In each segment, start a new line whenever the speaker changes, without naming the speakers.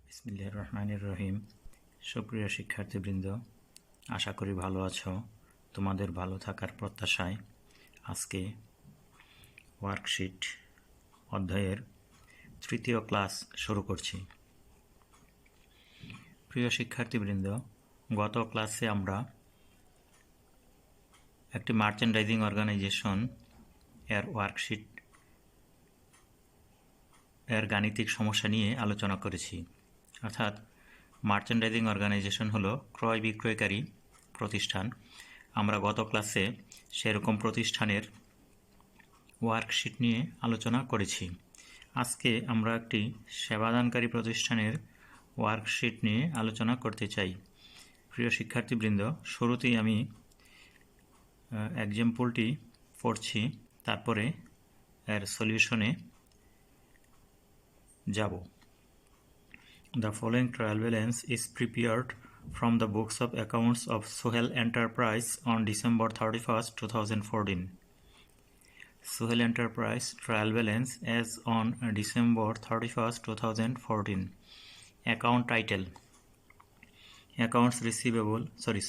বিসমিল্লাহির রহমানির রহিম। সুপ্রিয় শিক্ষার্থীবৃন্দ, আশা করি ভালো আছো। তোমাদের ভালো থাকার প্রত্যাশায় আজকে ওয়ার্কশিট অধ্যায়ের তৃতীয় ক্লাস শুরু করছি। প্রিয় শিক্ষার্থীবৃন্দ, গত ক্লাসে আমরা একটি মার্চেন্ডাইজিং অর্গানাইজেশন এর ওয়ার্কশিট এর গাণিতিক সমস্যা নিয়ে আলোচনা করেছি। অর্থাৎ মার্চেন্ডাইজিং অর্গানাইজেশন হলো ক্রয় বিক্রয়কারী প্রতিষ্ঠান। আমরা গত ক্লাসে সেরকম প্রতিষ্ঠানের ওয়ার্কশিট নিয়ে আলোচনা করেছি। আজকে আমরা একটি সেবাদানকারী প্রতিষ্ঠানের ওয়ার্কশিট নিয়ে আলোচনা করতে চাই। প্রিয় শিক্ষার্থীবৃন্দ, শুরুতেই আমি এক্সাম্পলটি পড়ছি, তারপরে এর সলিউশনে যাব। The following trial balance is prepared from the books of accounts of Sohel Enterprise on December 31st, 2014. Sohel Enterprise trial balance as on December 31st, 2014. Account title: Accounts receivable,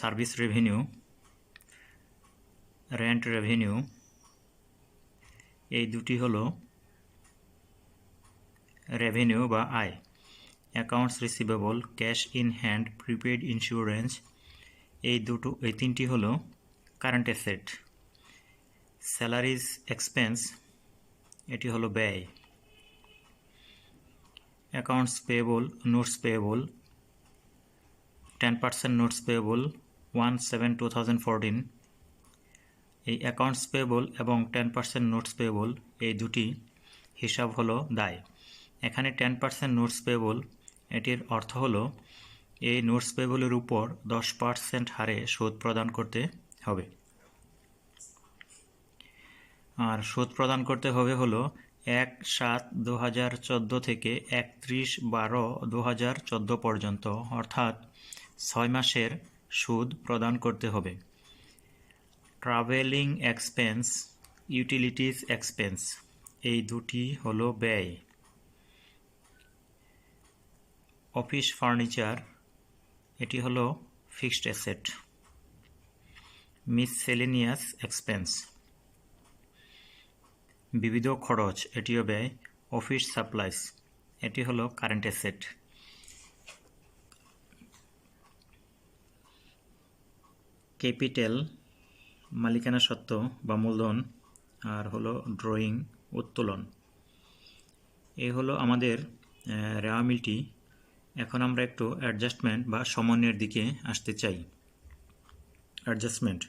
service revenue, rent revenue. এই দুটি হলো revenue বা আয়। Accounts receivable, cash in hand, prepaid insurance, এই তিনটি হলো current asset. Salaries expense, এটি হলো ব্যয়। Accounts payable, notes payable, 10% notes payable 1/7/2014। এই অ্যাকাউন্টস পেয়েবল এবং 10% নোটস পেয়েবল এই দুটি হিসাব হলো দায়। এখানে 10% নোটস পেয়েবল, এটির অর্থ হলো এই নোটস পেয়েবলের উপর 10% হারে সুদ প্রদান করতে হবে। আর সুদ প্রদান করতে হবে হলো 1/7/2014 থেকে 31/12/2014 পর্যন্ত, অর্থাৎ 6 মাসের সুদ প্রদান করতে হবে। ট্রাভেলিং এক্সপেন্স, ইউটিলিটিস এক্সপেন্স, এই দুটি হলো ব্যয়। অফিস ফার্নিচার, এটি হলো ফিক্সড অ্যাসেট। মিসসেলেনিয়াস এক্সপেন্স, বিবিধ খরচ, এটিও ব্যয়। অফিস সাপ্লাইস, এটি হলো কারেন্ট অ্যাসেট। ক্যাপিটাল, মালিকানা সত্ত্ব বা মূলধন, আর হলো ড্রয়িং, উত্তোলন। এই হলো আমাদের রেওয়ামিলটি। এখন আমরা একটু অ্যাডজাস্টমেন্ট বা সমন্বয়ের দিকে আসতে চাই। Adjustment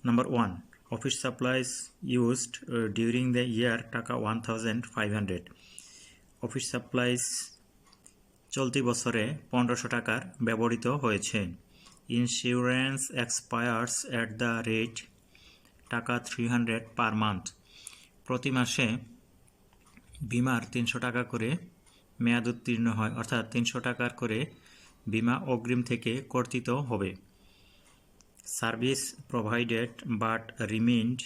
number 1, office supplies used during the year টাকা 1500। অফিস সাপ্লাইস চলতি বছরে 1500 টাকার ব্যবহৃত হয়েছে। Insurance expires at the rate টাকা 300 পার মান্থ। প্রতি মাসে বিমার 300 টাকা করে মেয়াদ উত্তীর্ণ হয়, অর্থাৎ 300 টাকার করে বিমা অগ্রিম থেকে কর্তৃত হবে। Service provided but remained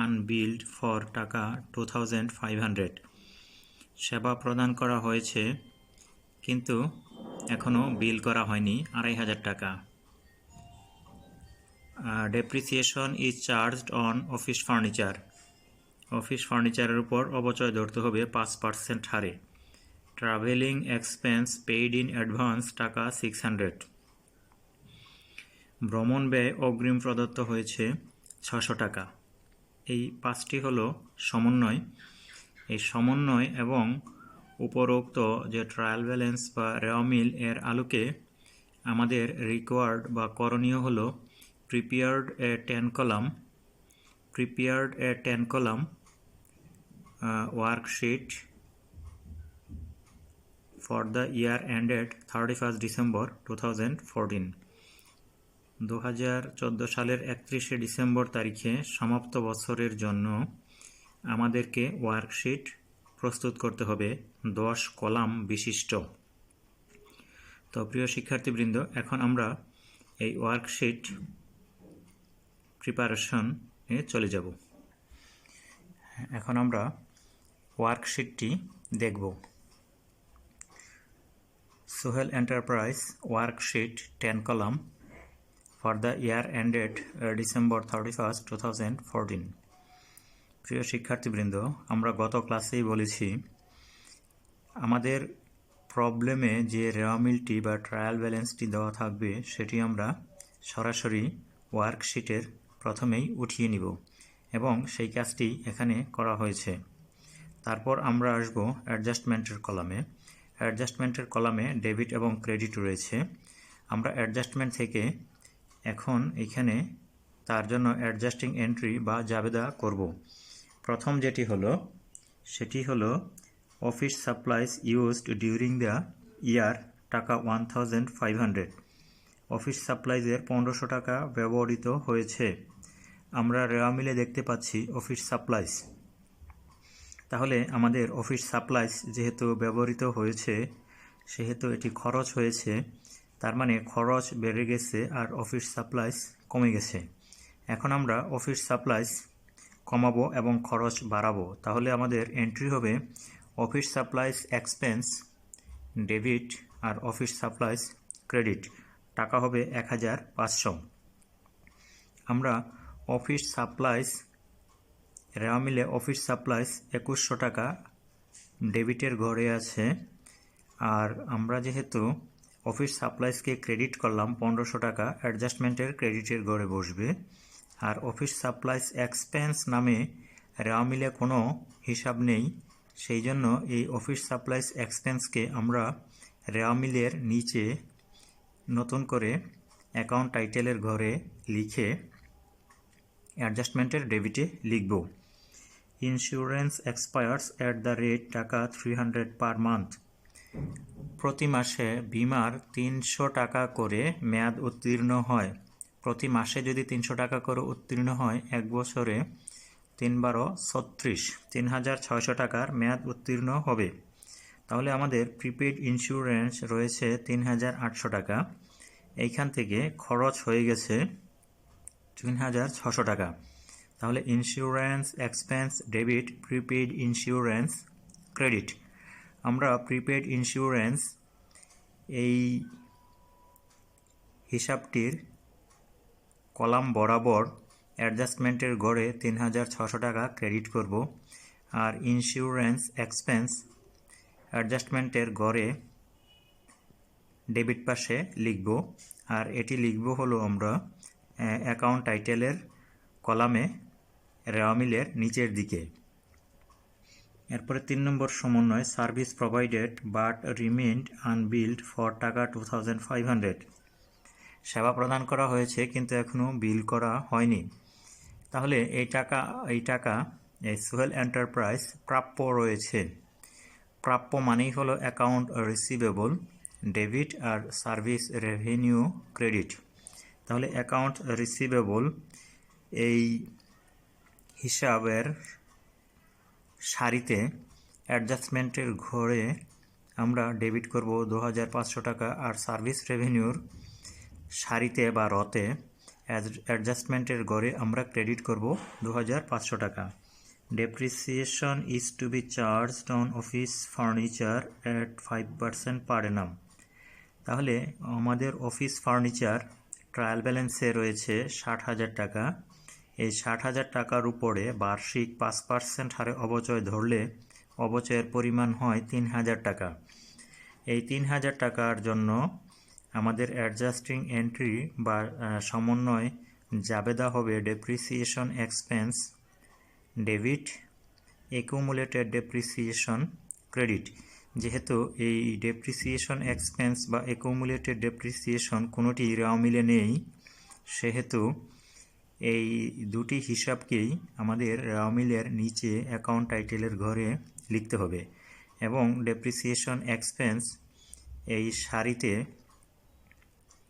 unbilled for টাকা 2500। সেবা প্রদান করা হয়েছে কিন্তু এখনও বিল করা হয়নি 2500 টাকা। Depreciation is charged on office furniture. Office ফার্নিচারের উপর অবচয় ধরতে হবে 5% হারে। Travelling expense paid in advance টাকা 600। ভ্রমণ ব্যয় অগ্রিম প্রদত্ত হয়েছে 600 টাকা। এই 5টি হলো সমন্বয়। এই সমন্বয় এবং উপরোক্ত যে ট্রায়াল ব্যালেন্স বা রেওয়ামিল এর আলোকে আমাদের রিকোয়ার্ড বা করণীয় হলো prepared A 10 column worksheet for the year ended 31st December 2014. 2014 সালের 31শে ডিসেম্বর তারিখে সমাপ্ত বছরের জন্য আমাদেরকে ওয়ার্কশিট প্রস্তুত করতে হবে 10 কলাম বিশিষ্ট। তো প্রিয় শিক্ষার্থীবৃন্দ, এখন আমরা এই ওয়ার্কশিট প্রিপারেশনে চলে যাব। এখন আমরা ওয়ার্কশিটটি দেখব। Sohel Enterprise worksheet 10 column for the year ended December 31st, 2014. প্রিয় শিক্ষার্থীবৃন্দ, আমরা গত ক্লাসেই বলেছি আমাদের প্রবলেমে যে রেওয়া মিলটি বা ট্রায়াল ব্যালেন্সটি দেওয়া থাকবে সেটি আমরা সরাসরি ওয়ার্কশিটের প্রথমেই উঠিয়ে নিব এবং সেই কাজটি এখানে করা হয়েছে। তারপর আমরা আসব অ্যাডজাস্টমেন্টের কলামে। অ্যাডজাস্টমেন্টের কলামে ডেবিট এবং ক্রেডিট রয়েছে। আমরা অ্যাডজাস্টমেন্ট থেকে এখন এখানে তার জন্য অ্যাডজাস্টিং এন্ট্রি বা জাবেদা করব। প্রথম যেটি হলো সেটি হলো office supplies used during the year টাকা 1500। অফিস সাপ্লাইজের 1500 টাকা ব্যবহৃত হয়েছে। আমরা রেওয়া মিলে দেখতে পাচ্ছি অফিস সাপ্লাইজ। তাহলে আমাদের অফিস সাপ্লাইজ যেহেতু ব্যবহৃত হয়েছে সেহেতু এটি খরচ হয়েছে, তার মানে খরচ বেড়ে গেছে আর অফিস সাপ্লাইজ কমে গেছে। এখন আমরা অফিস সাপ্লাইজ কমাবো এবং খরচ বাড়াবো। তাহলে আমাদের এন্ট্রি হবে অফিস সাপ্লাইজ এক্সপেন্স ডেবিট আর অফিস সাপ্লাইজ ক্রেডিট। টাকা হবে 1500। আমরা অফিস সাপ্লাইজ রেওয়া মিলে অফিস সাপ্লাইজ 2100 টাকা ডেবিটের ঘরে আছে, আর আমরা যেহেতু অফিস সাপ্লাইজকে ক্রেডিট করলাম 1500 টাকা, অ্যাডজাস্টমেন্টের ক্রেডিটের ঘরে বসবে। আর অফিস সাপ্লাইজ এক্সপেন্স নামে রেওয়া মিলে কোনো হিসাব নেই, সেই জন্য এই অফিস সাপ্লাইজ এক্সপেন্সকে আমরা রেওয়া মিলের নিচে নতুন করে অ্যাকাউন্ট টাইটেলের ঘরে লিখে অ্যাডজাস্টমেন্টের ডেবিটে লিখব। Insurance expires at the rate টাকা 300 পার মান্থ। প্রতি মাসে বিমার 300 টাকা করে মেয়াদ উত্তীর্ণ হয়। প্রতি মাসে যদি 300 টাকা করে উত্তীর্ণ হয়, এক বছরে 3×12=36, 3600 টাকার মেয়াদ উত্তীর্ণ হবে। তাহলে আমাদের প্রিপেড ইন্স্যুরেন্স রয়েছে 3800 টাকা। এইখান থেকে খরচ হয়ে গেছে 3600 টাকা। তাহলে insurance expense debit, prepaid insurance credit. আমরা প্রিপেড ইন্স্যুরেন্স এই হিসাবটির কলাম বরাবর অ্যাডজাস্টমেন্টের ঘরে 3600 টাকা ক্রেডিট করব, আর ইন্স্যুরেন্স এক্সপেন্স অ্যাডজাস্টমেন্টের ঘরে ডেবিট পাশে লিখব। আর এটি লিখব হলো আমরা অ্যাকাউন্ট টাইটেলের কলামে রেওয়া মিলের নিচের দিকে। এরপরে 3 নম্বর সমন্বয় service provided but remained unbilled for টাকা 2500। সেবা প্রদান করা হয়েছে কিন্তু এখনও বিল করা হয়নি। তাহলে এই টাকা সোহেল এন্টারপ্রাইজ প্রাপ্য রয়েছে। প্রাপ্য মানেই হলো অ্যাকাউন্ট রিসিভেবল ডেবিট আর সার্ভিস রেভিনিউ ক্রেডিট। তাহলে অ্যাকাউন্ট রিসিভেবল এই হিসাবের সারিতে অ্যাডজাস্টমেন্টের ঘরে আমরা ডেবিট করব 2500 টাকা, আর সার্ভিস রেভিনিউর সারিতে বা রতে অ্যাডজাস্টমেন্টের ঘরে আমরা ক্রেডিট করব 2500 টাকা। Depreciation is to be charged on office furniture at 5% per annum। তাহলে আমাদের অফিস ফার্নিচার ট্রায়াল ব্যালেন্সে রয়েছে 60,000 টাকা। এই 60,000 টাকার উপরে বার্ষিক 5% হারে অবচয় ধরলে অবচয়ের পরিমাণ হয় 3000 টাকা। এই 3000 টাকার জন্য আমাদের অ্যাডজাস্টিং এন্ট্রি বা সমন্বয় জাবেদা হবে depreciation expense debit, accumulated depreciation credit. যেহেতু এই ডেপ্রিসিয়েশন এক্সপেন্স বা অ্যাকুমুলেটেড ডেপ্রিসিয়েশন কোনোটি রেওয়া মিলে নেই, সেহেতু এই দুটি হিসাবকেই আমাদের রেওয়া মিলের নিচে অ্যাকাউন্ট টাইটেলের ঘরে লিখতে হবে এবং ডেপ্রিসিয়েশন এক্সপেন্স এই সারিতে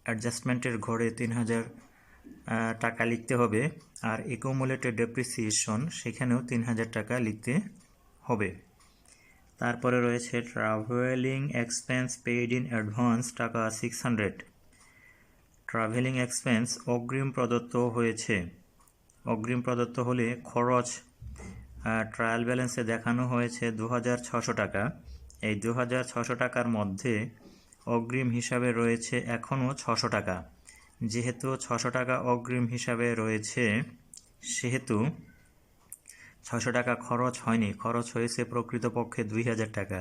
অ্যাডজাস্টমেন্টের ঘরে 3000 টাকা লিখতে হবে, আর অ্যাকুমুলেটেড ডেপ্রিসিয়েশন সেখানেও 3000 টাকা লিখতে হবে। তারপরে রয়েছে travelling expense paid in advance টাকা 600। ট্রাভেলিং এক্সপেন্স অগ্রিম প্রদত্ত হয়েছে। অগ্রিম প্রদত্ত হলে খরচ ট্রায়াল ব্যালেন্সে দেখানো হয়েছে 2600 টাকা। এই 2600 টাকার মধ্যে অগ্রিম হিসাবে রয়েছে এখনও 600 টাকা। যেহেতু 600 টাকা অগ্রিম হিসাবে রয়েছে সেহেতু 600 টাকা খরচ হয়নি, খরচ হয়েছে প্রকৃতপক্ষে 2000 টাকা।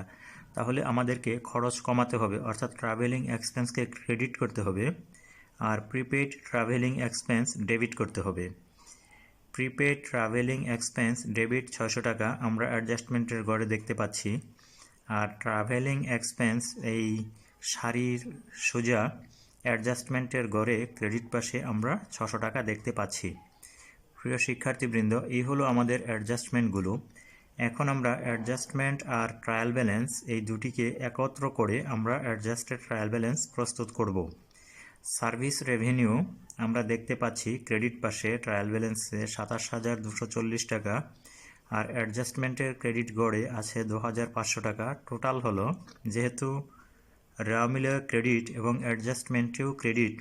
তাহলে আমাদেরকে খরচ কমাতে হবে, অর্থাৎ ট্রাভেলিং এক্সপেন্সকে ক্রেডিট করতে হবে আর প্রিপেইড ট্রাভেলিং এক্সপেন্স ডেবিট করতে হবে। প্রিপেইড ট্রাভেলিং এক্সপেন্স ডেবিট 600 টাকা আমরা অ্যাডজাস্টমেন্টের ঘরে দেখতে পাচ্ছি, আর ট্রাভেলিং এক্সপেন্স এই সারির সোজা অ্যাডজাস্টমেন্টের ঘরে ক্রেডিট পাশে আমরা 600 টাকা দেখতে পাচ্ছি। প্রিয় শিক্ষার্থীবৃন্দ, এই হলো আমাদের অ্যাডজাস্টমেন্টগুলো। এখন আমরা অ্যাডজাস্টমেন্ট আর ট্রায়াল ব্যালেন্স এই দুটিকে একত্র করে আমরা অ্যাডজাস্টেড ট্রায়াল ব্যালেন্স প্রস্তুত করব। সার্ভিস রেভিনিউ আমরা দেখতে পাচ্ছি ক্রেডিট পাশে ট্রায়াল ব্যালেন্সে 27,240 টাকা, আর অ্যাডজাস্টমেন্টের ক্রেডিট গড়ে আছে 2,500 টাকা। টোটাল হলো, যেহেতু রেওয়া মিলে ক্রেডিট এবং অ্যাডজাস্টমেন্টেও ক্রেডিট,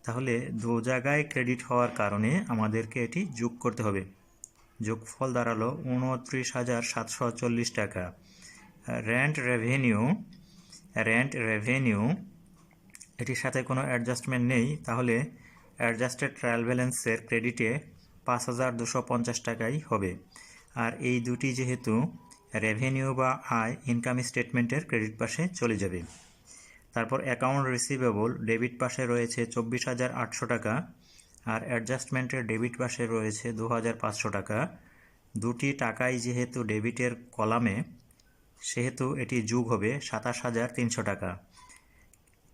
তাহলে দু জায়গায় ক্রেডিট হওয়ার কারণে আমাদেরকে এটি যোগ করতে হবে। যোগফল দাঁড়ালো 29,740 টাকা। রেন্ট রেভিনিউ এটির সাথে কোনো অ্যাডজাস্টমেন্ট নেই, তাহলে অ্যাডজাস্টেড ট্রায়াল ব্যালেন্সের ক্রেডিটে 5,250 টাকাই হবে। আর এই দুটি যেহেতু রেভিনিউ বা আয় ইনকাম স্টেটমেন্টের ক্রেডিট পাশে চলে যাবে। তারপর অ্যাকাউন্ট রিসিভেবল ডেবিট পাশে রয়েছে 24,800 টাকা, আর অ্যাডজাস্টমেন্টের ডেবিট পাশে রয়েছে 2,500 টাকা। দুটি টাকাই যেহেতু ডেবিটের কলামে, সেহেতু এটি যোগ হবে 27,300 টাকা।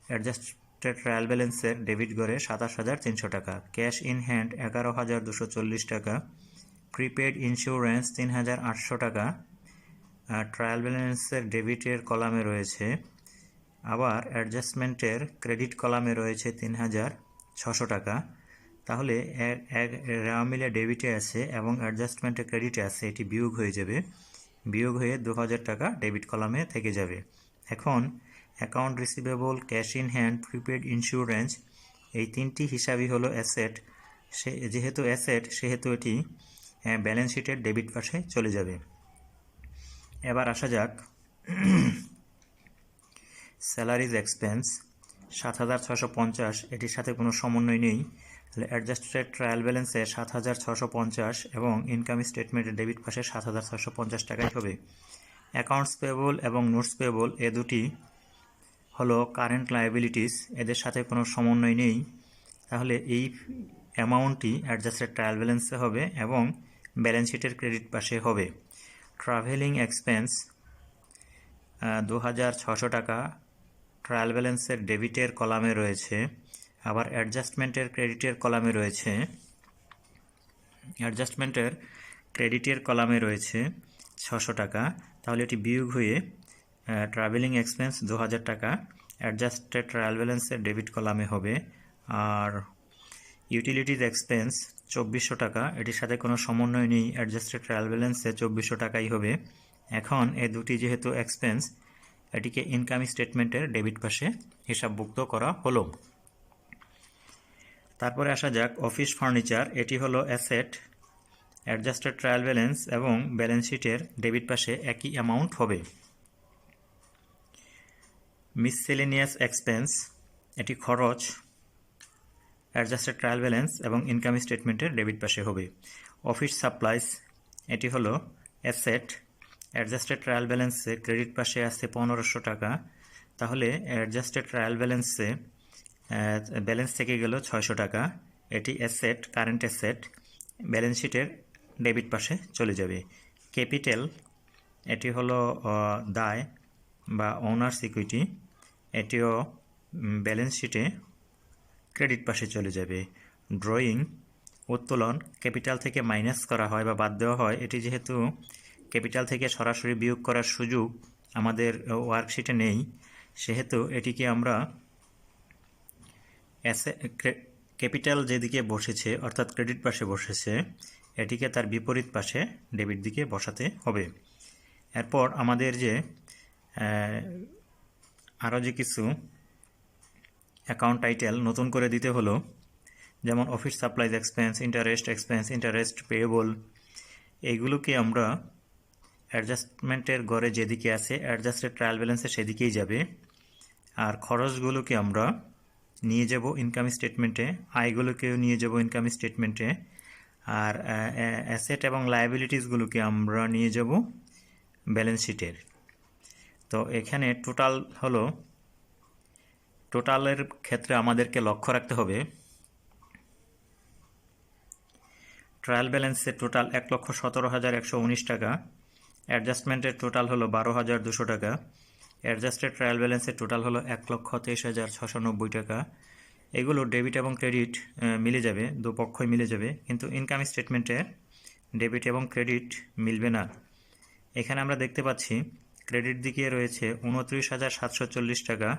অ্যাডজাস্টেড ট্রায়াল ব্যালেন্সের ডেবিট গড়ে 27,300 টাকা। ক্যাশ ইন হ্যান্ড 11,240 টাকা। প্রিপেড ইন্স্যুরেন্স 3,800 টাকা ট্রায়াল ব্যালেন্সের ডেবিটের কলামে রয়েছে, আবার অ্যাডজাস্টমেন্টের ক্রেডিট কলামে রয়েছে 3,600 টাকা। তাহলে রেওয়া মিলে ডেবিটে আছে এবং অ্যাডজাস্টমেন্টে ক্রেডিটে আছে, এটি বিয়োগ হয়ে যাবে, বিয়োগ হয়ে 2,000 টাকা ডেবিট কলামে থেকে যাবে। এখন account receivable, cash in hand, prepaid insurance এই তিনটি হিসাবই হলো অ্যাসেট। যেহেতু অ্যাসেট সেহেতু এটি ব্যালেন্স শিটের ডেবিট পাশে চলে যাবে। এবার আসা যাক স্যালারিজ এক্সপেন্স 7,650, এটির সাথে কোনো সমন্বয় নেই, তাহলে অ্যাডজাস্টেড ট্রায়াল ব্যালেন্সে 7,650 এবং ইনকাম স্টেটমেন্টের ডেবিট পাশে 7,650 টাকাই হবে। অ্যাকাউন্টস পেয়েবল এবং নোটস পেয়েবল এ দুটি হলো কারেন্ট লায়াবিলিটিস, এদের সাথে কোনো সমন্বয় নেই, তাহলে এই অ্যামাউন্টটি অ্যাডজাস্টেড ট্রায়াল ব্যালেন্সে হবে এবং ব্যালেন্স শিটের ক্রেডিট পাশে হবে। ট্রাভেলিং এক্সপেন্স 2,600 টাকা ট্রায়াল ব্যালেন্সের ডেবিটের কলামে রয়েছে, আবার অ্যাডজাস্টমেন্টের ক্রেডিটের কলামে রয়েছে। অ্যাডজাস্টমেন্টের ক্রেডিটের কলামে রয়েছে 600 টাকা, তাহলে এটি বিয়োগ হয়ে ট্রাভেলিং এক্সপেন্স 2,000 টাকা অ্যাডজাস্টেড ট্রায়াল ব্যালেন্সের ডেবিট কলামে হবে। আর ইউটিলিটিজ এক্সপেন্স 2,400 টাকা, এটির সাথে কোনো সমন্বয় নেই, অ্যাডজাস্টেড ট্রায়াল ব্যালেন্সে 2,400 টাকাই হবে। এখন এ দুটি যেহেতু এক্সপেন্স, এটিকে ইনকাম স্টেটমেন্টের ডেবিট পাশে হিসাবভুক্ত করা হলো। তারপরে আসা যাক অফিস ফার্নিচার, এটি হলো অ্যাসেট, অ্যাডজাস্টেড ট্রায়াল ব্যালেন্স এবং ব্যালেন্স শিটের ডেবিট পাশে একই অ্যামাউন্ট হবে। মিসসেলেনিয়াস এক্সপেন্স এটি খরচ, অ্যাডজাস্টেড ট্রায়াল ব্যালেন্স এবং ইনকাম স্টেটমেন্টের ডেবিট পাশে হবে। অফিস সাপ্লাইস এটি হলো অ্যাসেট, অ্যাডজাস্টেড ট্রায়াল ব্যালেন্সে ক্রেডিট পাশে আছে 1,500 টাকা, তাহলে অ্যাডজাস্টেড ট্রায়াল ব্যালেন্সে ব্যালেন্স থেকে গেল 600 টাকা, এটি অ্যাসেট, কারেন্ট অ্যাসেট, ব্যালেন্স শিটের ডেবিট পাশে চলে যাবে। ক্যাপিটাল এটি হলো দায় বা ওনার্স ইকুইটি, এটিও ব্যালেন্স শিটে ক্রেডিট পাশে চলে যাবে। ড্রয়িং উত্তোলন ক্যাপিটাল থেকে মাইনাস করা হয় বা বাদ দেওয়া হয়, এটি যেহেতু ক্যাপিটাল থেকে সরাসরি বিয়োগ করার সুযোগ আমাদের ওয়ার্কশিটে নেই, সেহেতু এটিকে আমরা ক্যাপিটাল যেদিকে বসেছে অর্থাৎ ক্রেডিট পাশে বসেছে, এটিকে তার বিপরীত পাশে ডেবিট দিকে বসাতে হবে। এরপর আমাদের যে আরও যে কিছু অ্যাকাউন্ট টাইটেল নতুন করে দিতে হলো, যেমন office supplies expense, interest payable, এইগুলোকে আমরা অ্যাডজাস্টমেন্টের ঘরে যেদিকে আছে অ্যাডজাস্টেড ট্রায়াল ব্যালেন্সে সেদিকেই যাবে, আর খরচগুলোকে আমরা নিয়ে যাব ইনকাম স্টেটমেন্টে, আয়গুলোকেও নিয়ে যাব ইনকাম স্টেটমেন্টে, আর অ্যাসেট এবং লায়াবিলিটিসগুলোকে আমরা নিয়ে যাব ব্যালেন্স শিটের। তো এখানে টোটালের ক্ষেত্রে আমাদেরকে লক্ষ্য রাখতে হবে ট্রায়াল ব্যালেন্সের টোটাল 1,17,119 টাকা, অ্যাডজাস্টমেন্টের টোটাল হলো 12,200 টাকা, অ্যাডজাস্টেড ট্রায়াল ব্যালেন্সের টোটাল হলো 1,23,690 টাকা। এগুলো ডেবিট এবং ক্রেডিট মিলে যাবে, দুপক্ষই মিলে যাবে, কিন্তু ইনকাম স্টেটমেন্টে ডেবিট এবং ক্রেডিট মিলবে না। এখানে আমরা দেখতে পাচ্ছি ক্রেডিট দিকে রয়েছে 29,740 টাকা,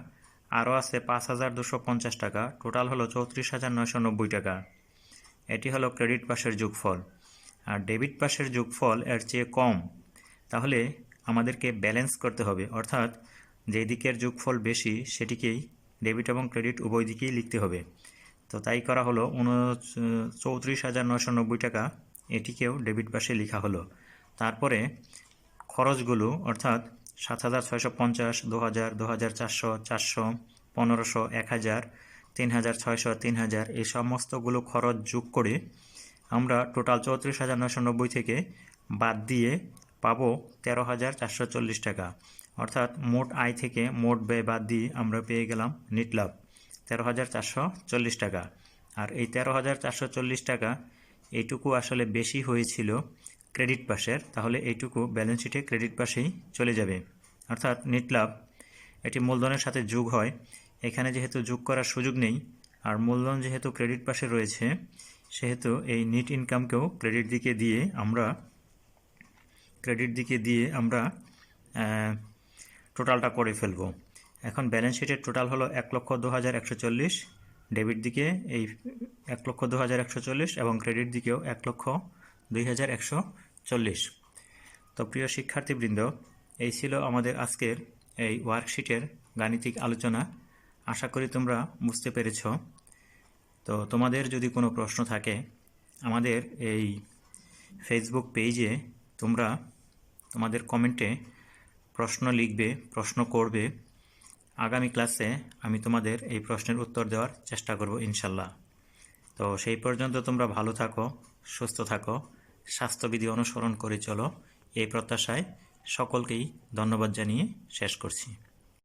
আরও আছে 5,250 টাকা, টোটাল হলো 34,990 টাকা। এটি হলো ক্রেডিট পাশের যোগফল। আর ডেবিট পাশের যোগফল এর চেয়ে কম, তাহলে আমাদেরকে ব্যালেন্স করতে হবে, অর্থাৎ যেই দিকের যোগফল বেশি সেটিকেই ডেবিট এবং ক্রেডিট উভয় দিকেই লিখতে হবে। তো তাই করা হলো 34,990 টাকা, এটিকেও ডেবিট পাশে লেখা হলো। তারপরে খরচগুলো অর্থাৎ 7,650, 2,000, 2,400, 400, 1,500, 1,000, 3,600, 3,000 এই সমস্তগুলো খরচ যোগ করে আমরা টোটাল 34,990 থেকে বাদ দিয়ে পাবো 13,440 টাকা। অর্থাৎ মোট আয় থেকে মোট ব্যয় বাদ দিয়ে আমরা পেয়ে গেলাম নেট লাভ 13,440 টাকা। আর এই 13,440 টাকা এইটুকু আসলে বেশি হয়েছিল ক্রেডিট পাশের, তাহলে এইটুকু ব্যালেন্স শিটে ক্রেডিট পাশেই চলে যাবে। অর্থাৎ নেট লাভ এটি মূলধনের সাথে যোগ হয়, এখানে যেহেতু যোগ করার সুযোগ নেই আর মূলধন যেহেতু ক্রেডিট পাশে রয়েছে, সেহেতু এই নেট ইনকামকেও ক্রেডিট দিকে দিয়ে আমরা টোটালটা করে ফেলব। এখন ব্যালেন্স শিটের টোটাল হলো 1,02,140, ডেবিট দিকে এই 1,02,140 এবং ক্রেডিট দিকেও 1,02,140। তো প্রিয় শিক্ষার্থীবৃন্দ, এই ছিল আমাদের আজকের এই ওয়ার্কশিটের গাণিতিক আলোচনা। আশা করি তোমরা বুঝতে পেরেছ। তো তোমাদের যদি কোনো প্রশ্ন থাকে আমাদের এই ফেসবুক পেজে তোমরা তোমাদের কমেন্টে প্রশ্ন লিখবে, প্রশ্ন করবে। আগামী ক্লাসে আমি তোমাদের এই প্রশ্নের উত্তর দেওয়ার চেষ্টা করব ইনশাল্লাহ। তো সেই পর্যন্ত তোমরা ভালো থাকো, সুস্থ থাকো, স্বাস্থ্যবিধি অনুসরণ করে চলো, এই প্রত্যাশায় সকলকেই ধন্যবাদ জানিয়ে শেষ করছি।